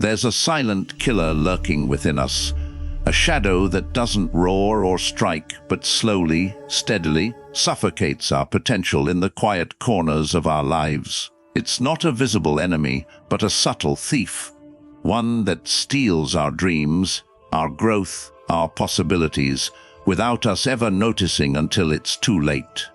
There's a silent killer lurking within us, a shadow that doesn't roar or strike, but slowly, steadily, suffocates our potential in the quiet corners of our lives. It's not a visible enemy, but a subtle thief, one that steals our dreams, our growth, our possibilities, without us ever noticing until it's too late.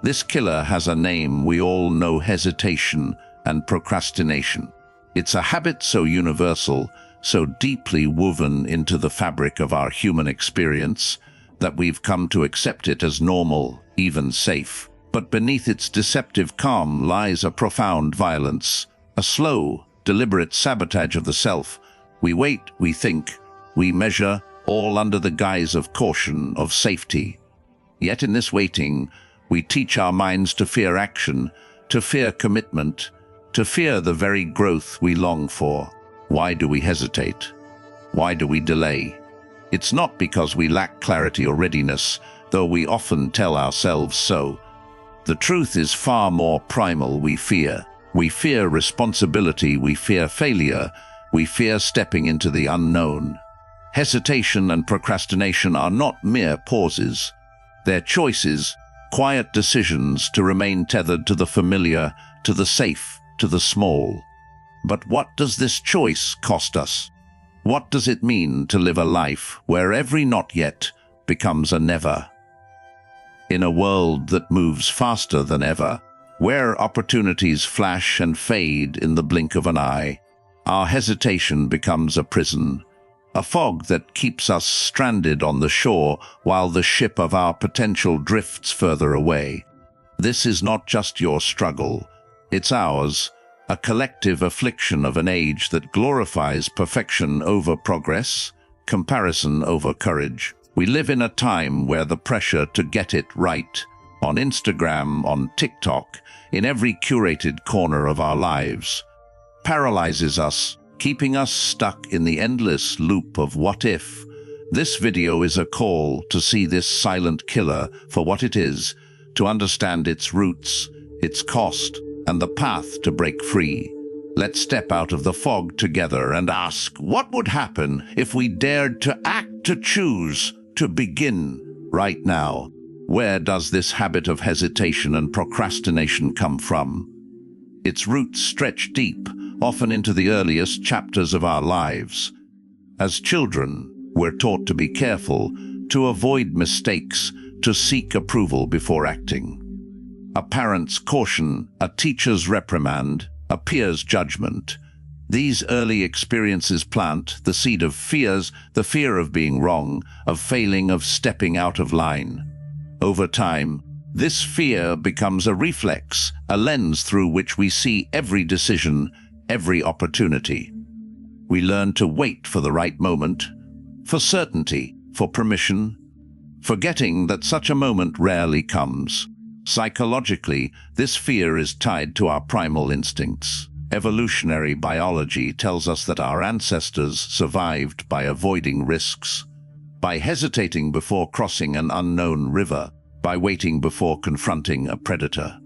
This killer has a name we all know: hesitation and procrastination. It's a habit so universal, so deeply woven into the fabric of our human experience, that we've come to accept it as normal, even safe. But beneath its deceptive calm lies a profound violence, a slow, deliberate sabotage of the self. We wait, we think, we measure, all under the guise of caution, of safety. Yet in this waiting, we teach our minds to fear action, to fear commitment, to fear the very growth we long for. Why do we hesitate? Why do we delay? It's not because we lack clarity or readiness, though we often tell ourselves so. The truth is far more primal. We fear. We fear responsibility, we fear failure, we fear stepping into the unknown. Hesitation and procrastination are not mere pauses. They're choices, quiet decisions to remain tethered to the familiar, to the safe, to the small. But what does this choice cost us? What does it mean to live a life where every not yet becomes a never? In a world that moves faster than ever, where opportunities flash and fade in the blink of an eye, our hesitation becomes a prison, a fog that keeps us stranded on the shore while the ship of our potential drifts further away. This is not just your struggle. It's ours, a collective affliction of an age that glorifies perfection over progress, comparison over courage. We live in a time where the pressure to get it right, on Instagram, on TikTok, in every curated corner of our lives, paralyzes us, keeping us stuck in the endless loop of what if. This video is a call to see this silent killer for what it is, to understand its roots, its cost, and the path to break free. Let's step out of the fog together and ask, what would happen if we dared to act, to choose, to begin right now? Where does this habit of hesitation and procrastination come from? Its roots stretch deep, often into the earliest chapters of our lives. As children, we're taught to be careful, to avoid mistakes, to seek approval before acting. A parent's caution, a teacher's reprimand, a peer's judgment. These early experiences plant the seed of fears, the fear of being wrong, of failing, of stepping out of line. Over time, this fear becomes a reflex, a lens through which we see every decision, every opportunity. We learn to wait for the right moment, for certainty, for permission, forgetting that such a moment rarely comes. Psychologically, this fear is tied to our primal instincts. Evolutionary biology tells us that our ancestors survived by avoiding risks, by hesitating before crossing an unknown river, by waiting before confronting a predator.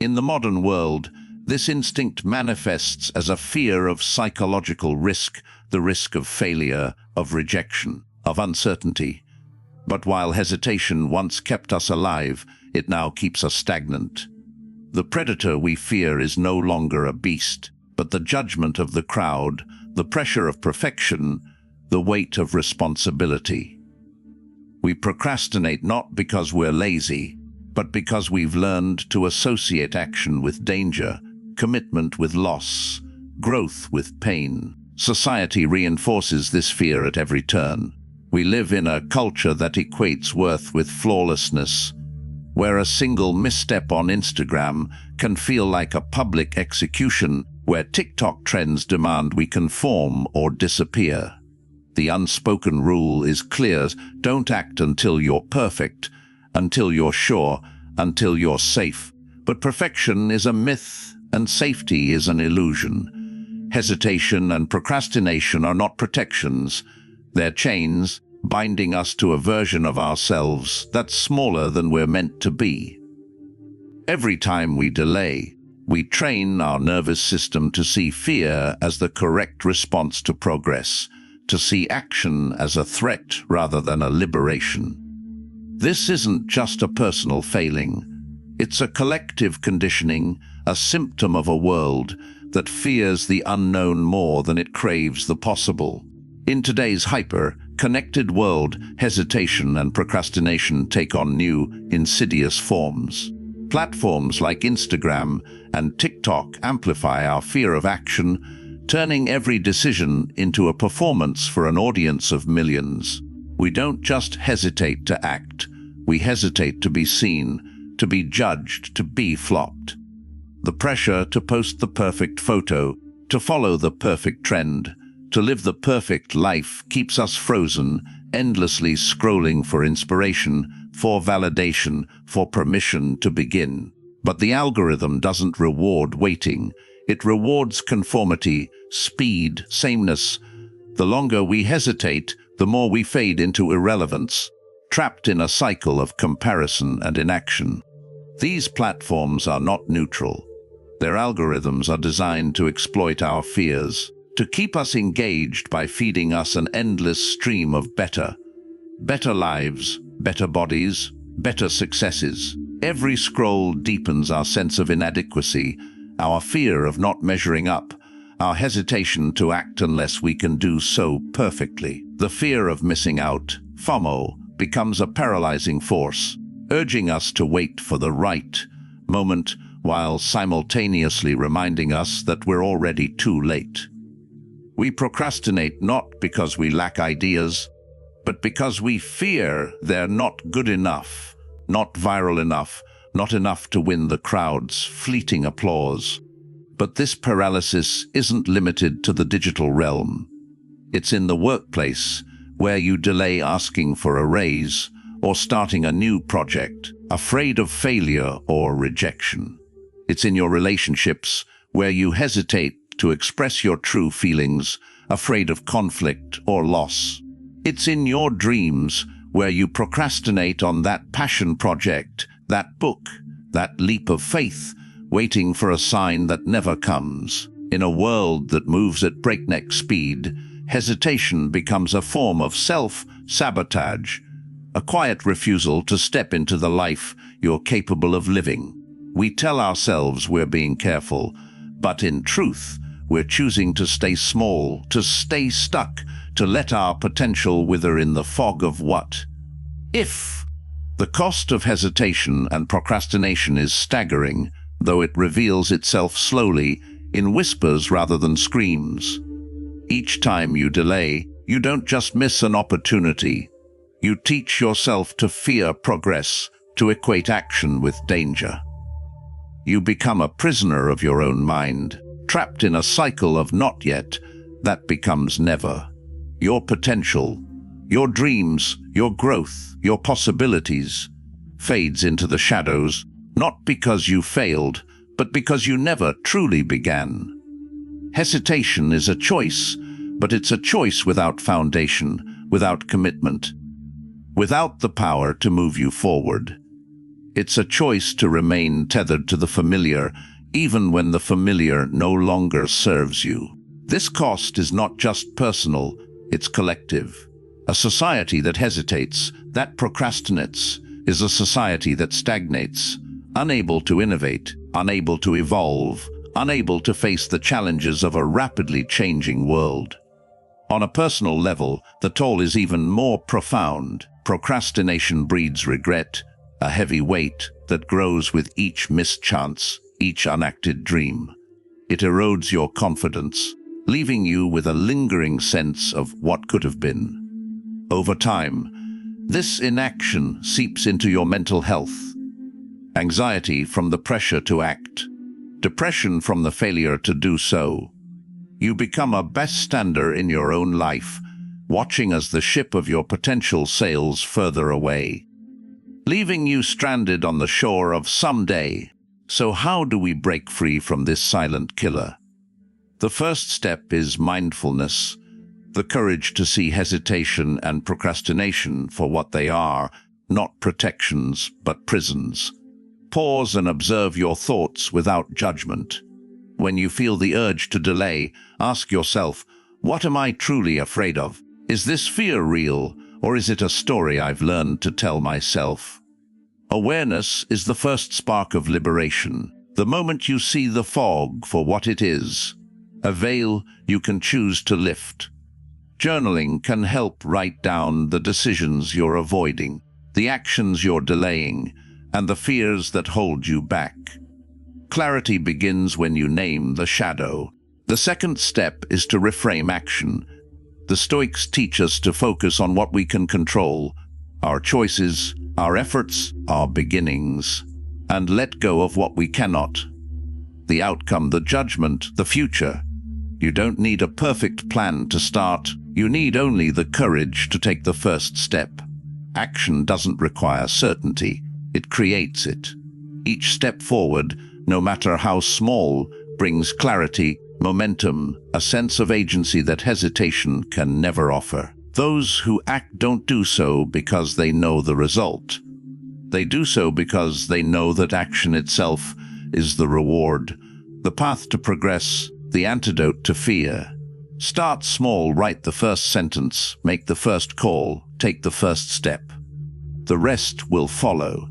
In the modern world, this instinct manifests as a fear of psychological risk, the risk of failure, of rejection, of uncertainty. But while hesitation once kept us alive, it now keeps us stagnant. The predator we fear is no longer a beast, but the judgment of the crowd, the pressure of perfection, the weight of responsibility. We procrastinate not because we're lazy, but because we've learned to associate action with danger, commitment with loss, growth with pain. Society reinforces this fear at every turn. We live in a culture that equates worth with flawlessness, where a single misstep on Instagram can feel like a public execution, where TikTok trends demand we conform or disappear. The unspoken rule is clear: don't act until you're perfect, until you're sure, until you're safe. But perfection is a myth, and safety is an illusion. Hesitation and procrastination are not protections. They're chains, binding us to a version of ourselves that's smaller than we're meant to be. Every time we delay, We train our nervous system to see fear as the correct response to progress, to see action as a threat rather than a liberation. This isn't just a personal failing. It's a collective conditioning, a symptom of a world that fears the unknown more than it craves the possible. In today's hyper-connected world, hesitation and procrastination take on new, insidious forms. Platforms like Instagram and TikTok amplify our fear of action, turning every decision into a performance for an audience of millions. We don't just hesitate to act, we hesitate to be seen, to be judged, to be flopped. The pressure to post the perfect photo, to follow the perfect trend, to live the perfect life keeps us frozen, endlessly scrolling for inspiration, for validation, for permission to begin. But the algorithm doesn't reward waiting. It rewards conformity, speed, sameness. The longer we hesitate, the more we fade into irrelevance, trapped in a cycle of comparison and inaction. These platforms are not neutral. Their algorithms are designed to exploit our fears, to keep us engaged by feeding us an endless stream of better lives, better bodies, better successes. Every scroll deepens our sense of inadequacy, our fear of not measuring up, our hesitation to act unless we can do so perfectly. The fear of missing out, FOMO, becomes a paralyzing force, urging us to wait for the right moment while simultaneously reminding us that we're already too late. We procrastinate not because we lack ideas, but because we fear they're not good enough, not viral enough, not enough to win the crowd's fleeting applause. But this paralysis isn't limited to the digital realm. It's in the workplace, where you delay asking for a raise or starting a new project, afraid of failure or rejection. It's in your relationships, where you hesitate to express your true feelings, afraid of conflict or loss. It's in your dreams, where you procrastinate on that passion project, that book, that leap of faith, waiting for a sign that never comes. In a world that moves at breakneck speed, hesitation becomes a form of self-sabotage, a quiet refusal to step into the life you're capable of living. We tell ourselves we're being careful, but in truth, we're choosing to stay small, to stay stuck, to let our potential wither in the fog of what if. The cost of hesitation and procrastination is staggering, though it reveals itself slowly, in whispers rather than screams. Each time you delay, you don't just miss an opportunity. You teach yourself to fear progress, to equate action with danger. You become a prisoner of your own mind, trapped in a cycle of not yet that becomes never. Your potential, your dreams, your growth, your possibilities fades into the shadows, not because you failed, but because you never truly began. Hesitation is a choice, but it's a choice without foundation, without commitment, without the power to move you forward. It's a choice to remain tethered to the familiar, even when the familiar no longer serves you. This cost is not just personal, it's collective. A society that hesitates, that procrastinates, is a society that stagnates, unable to innovate, unable to evolve, unable to face the challenges of a rapidly changing world. On a personal level, the toll is even more profound. Procrastination breeds regret, a heavy weight that grows with each missed chance, each unacted dream. It erodes your confidence, leaving you with a lingering sense of what could have been. Over time, this inaction seeps into your mental health. Anxiety from the pressure to act, depression from the failure to do so. You become a bystander in your own life, watching as the ship of your potential sails further away, leaving you stranded on the shore of someday. So how do we break free from this silent killer? The first step is mindfulness, the courage to see hesitation and procrastination for what they are, not protections, but prisons. Pause and observe your thoughts without judgment. When you feel the urge to delay, ask yourself, what am I truly afraid of? Is this fear real, or is it a story I've learned to tell myself? Awareness is the first spark of liberation. The moment you see the fog for what it is, a veil you can choose to lift. Journaling can help write down the decisions you're avoiding, the actions you're delaying, and the fears that hold you back. Clarity begins when you name the shadow. The second step is to reframe action. The Stoics teach us to focus on what we can control, our choices, our efforts, our beginnings, and let go of what we cannot. The outcome, the judgment, the future. You don't need a perfect plan to start. You need only the courage to take the first step. Action doesn't require certainty. It creates it. Each step forward, no matter how small, brings clarity, momentum, a sense of agency that hesitation can never offer. Those who act don't do so because they know the result. They do so because they know that action itself is the reward, the path to progress, the antidote to fear. Start small, write the first sentence, make the first call, take the first step. The rest will follow.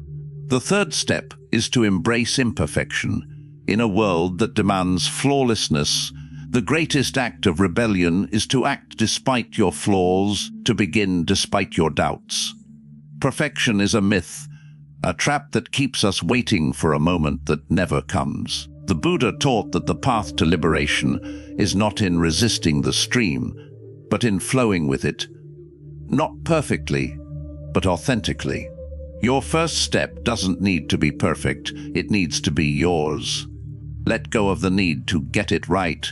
The third step is to embrace imperfection. In a world that demands flawlessness, the greatest act of rebellion is to act despite your flaws, to begin despite your doubts. Perfection is a myth, a trap that keeps us waiting for a moment that never comes. The Buddha taught that the path to liberation is not in resisting the stream, but in flowing with it. Not perfectly, but authentically. Your first step doesn't need to be perfect, it needs to be yours. Let go of the need to get it right.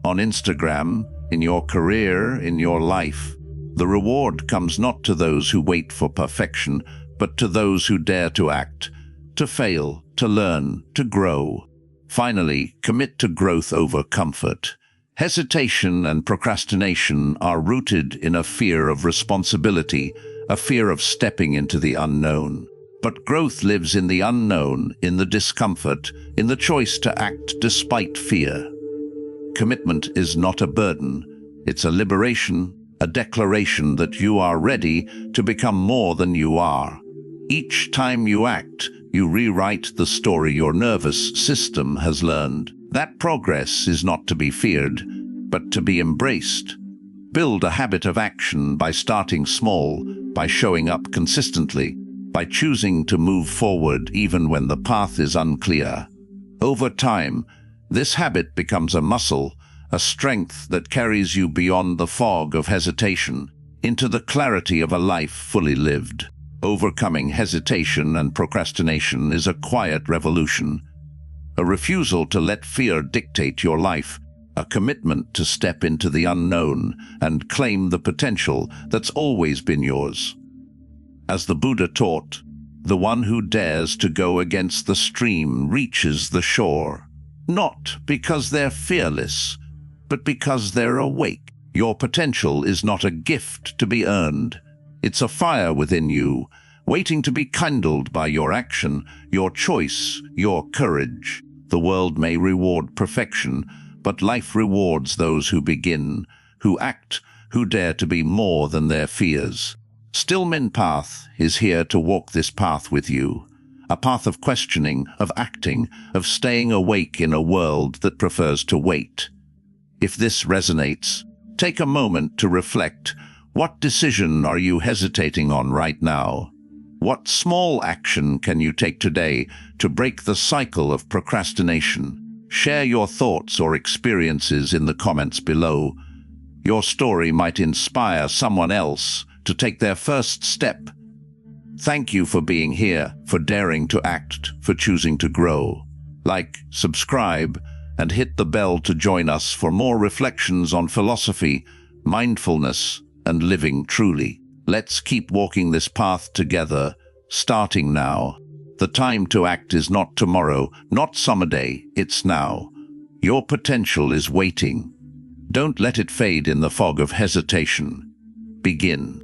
On Instagram, in your career, in your life, the reward comes not to those who wait for perfection, but to those who dare to act, to fail, to learn, to grow. Finally, commit to growth over comfort. Hesitation and procrastination are rooted in a fear of responsibility, a fear of stepping into the unknown. But growth lives in the unknown, in the discomfort, in the choice to act despite fear. Commitment is not a burden, it's a liberation, a declaration that you are ready to become more than you are. Each time you act, you rewrite the story your nervous system has learned. That progress is not to be feared, but to be embraced. Build a habit of action by starting small, by showing up consistently, by choosing to move forward even when the path is unclear. Over time, this habit becomes a muscle, a strength that carries you beyond the fog of hesitation, into the clarity of a life fully lived. Overcoming hesitation and procrastination is a quiet revolution, a refusal to let fear dictate your life, a commitment to step into the unknown and claim the potential that's always been yours. As the Buddha taught, the one who dares to go against the stream reaches the shore, not because they're fearless, but because they're awake. Your potential is not a gift to be earned. It's a fire within you, waiting to be kindled by your action, your choice, your courage. The world may reward perfection, but life rewards those who begin, who act, who dare to be more than their fears. Stillmind Path is here to walk this path with you, a path of questioning, of acting, of staying awake in a world that prefers to wait. If this resonates, take a moment to reflect. What decision are you hesitating on right now? What small action can you take today to break the cycle of procrastination? Share your thoughts or experiences in the comments below. Your story might inspire someone else to take their first step. Thank you for being here, for daring to act, for choosing to grow. Like, subscribe, and hit the bell to join us for more reflections on philosophy, mindfulness, and living truly. Let's keep walking this path together, starting now. The time to act is not tomorrow, not someday, it's now. Your potential is waiting. Don't let it fade in the fog of hesitation. Begin.